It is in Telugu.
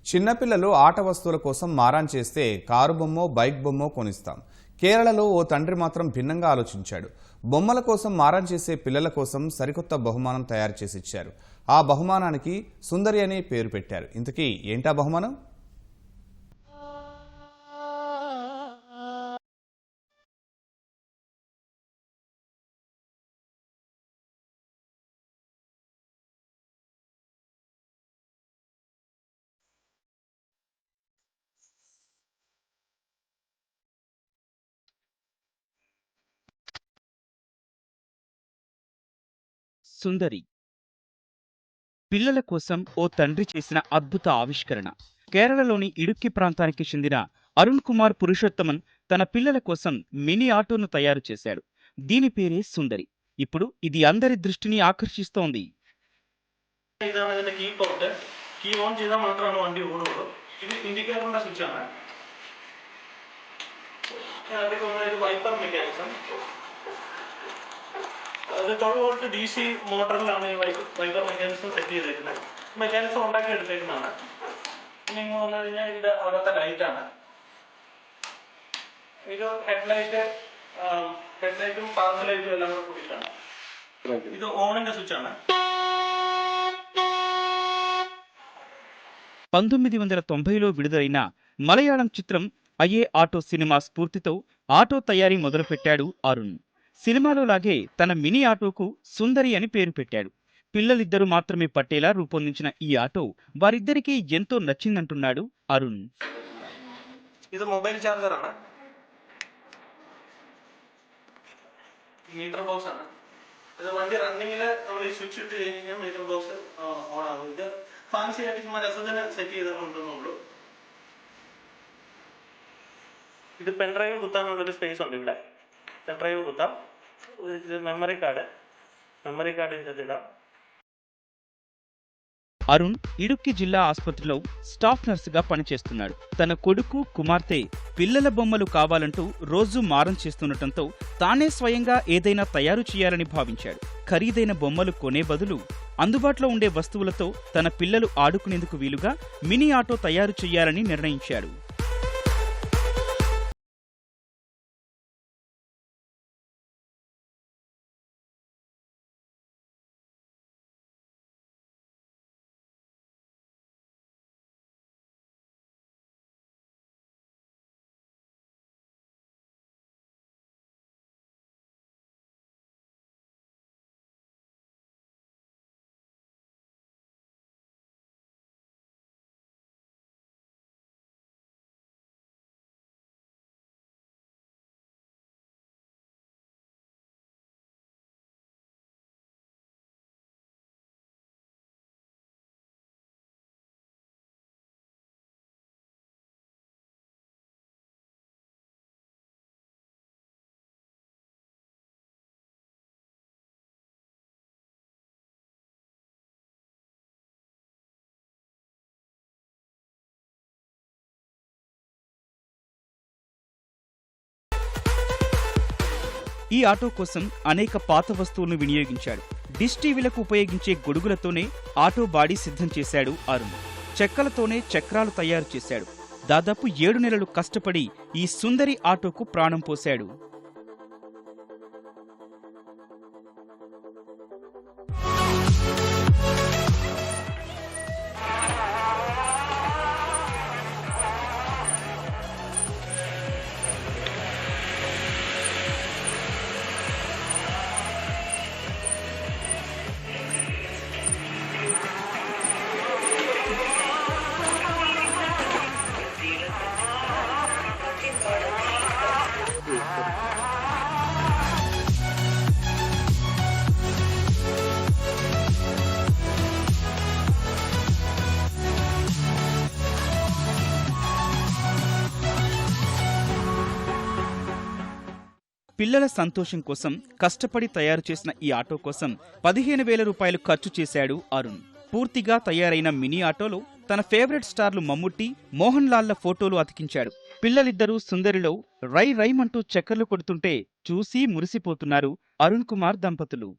చిన్నపిల్లలు ఆట వస్తువుల కోసం మారాన్ చేస్తే కారు బొమ్మో బైక్ బొమ్మో కొనిస్తాం. కేరళలో ఓ తండ్రి మాత్రం భిన్నంగా ఆలోచించాడు. బొమ్మల కోసం మారాన్ చేసే పిల్లల కోసం సరికొత్త బహుమానం తయారు చేసి ఇచ్చారు. ఆ బహుమానానికి సుందరి అని పేరు పెట్టారు. ఇంతకీ ఏంటా బహుమానం? సుందరి పిల్లల కోసం ఓ తండ్రి చేసిన అద్భుత ఆవిష్కరణ. కేరళలోని ఇడుక్కి ప్రాంతానికి చెందిన అరుణ్ కుమార్ పురుషోత్తమన్ తన పిల్లల కోసం మినీ ఆటోను తయారు చేశాడు. దీని పేరే సుందరి. ఇప్పుడు ఇది అందరి దృష్టిని ఆకర్షిస్తోంది. അത് 12 വോൾട്ട് DC മോട്ടറിലാണ് ഈ വൈപ്പർ മെക്കാനിസം സെറ്റ് ചെയ്തേക്കുന്നത്. മെക്കാനിസം ഉണ്ടാക്കി എടുത്തേക്കുന്നതാണ്. നിങ്ങൾ വന്നു കഴിഞ്ഞാൽ ഇതിന്റെ അകത്തെ ലൈറ്റാണ്. ഇത് ഹെഡ്ലൈറ്റും പാസ് ലൈറ്റും എല്ലാം കൂടെ കൂടിയിട്ടാണ്. ഇത് ഓണിന്റെ സ്വിച്ച് ആണ്. 1990లో విడుదలైన మలయాళం చిత్రం అయ్యే ఆటో సినిమా స్ఫూర్తితో ఆటో తయారీ మొదలుపెట్టాడు అరుణ్. సినిమాలో లాగే తన మినీ ఆటోకు సుందరి అని పేరు పెట్టాడు. పిల్లలిద్దరూ మాత్రమే పట్టేలా రూపొందించిన ఈ ఆటో వారిద్దరికీ ఎంతో నచ్చిందంటున్నాడు అరుణ్. ഇത് മൊബൈൽ ചാർജർ ആണ്. മീറ്റർ ബോക്സ് ആണ്. ഇത് വണ്ടി റണ്ണിങ്ങില് നമ്മൾ ഈ സ്വിച്ച് ഇട്ട് കഴിഞ്ഞാൽ മീറ്റർ ബോക്സ് ഓൺ ആകും. ഇത് ഫാൻസി ആയിട്ട് രസത്തിന് സെറ്റ് ചെയ്തിട്ടുണ്ടെന്നുള്ളൂ. ഇത് പെൻഡ്രൈവ് കുത്താനുള്ളൊരു സ്പേസ് ഉണ്ട് ഇവിടെ. പെൻഡ്രൈവ് കുത്താം. ഇത് മെമ്മറി കാർഡ് ഇതിടാം. అరుణ్ ఇడుక్కి జిల్లా ఆసుపత్రిలో స్టాఫ్ నర్సుగా పనిచేస్తున్నాడు. తన కొడుకు కుమార్తె పిల్లల బొమ్మలు కావాలంటూ రోజూ మారం చేస్తుండటంతో తానే స్వయంగా ఏదైనా తయారు చేయాలని భావించాడు. ఖరీదైన బొమ్మలు కొనే బదులు అందుబాటులో ఉండే వస్తువులతో తన పిల్లలు ఆడుకునేందుకు వీలుగా మినీ ఆటో తయారు చేయాలని నిర్ణయించాడు. ఈ ఆటో కోసం అనేక పాత వస్తువులను వినియోగించాడు. డిష్ టీవీలకు ఉపయోగించే గొడుగులతోనే ఆటో బాడీ సిద్ధం చేశాడు అరుణ్. చెక్కలతోనే చక్రాలు తయారు చేశాడు. దాదాపు 7 నెలలు కష్టపడి ఈ సుందరి ఆటోకు ప్రాణం పోశాడు. పిల్లల సంతోషం కోసం కష్టపడి తయారు చేసిన ఈ ఆటో కోసం 15,000 రూపాయలు ఖర్చు చేశాడు అరుణ్. పూర్తిగా తయారైన మినీ ఆటోలో తన ఫేవరెట్ స్టార్లు మమ్ముట్టి, మోహన్ లాల్ల ఫోటోలు అతికించాడు. పిల్లలిద్దరూ సుందరిలో రై రైమంటూ చక్కర్లు కొడుతుంటే చూసి మురిసిపోతున్నారు అరుణ్ కుమార్ దంపతులు.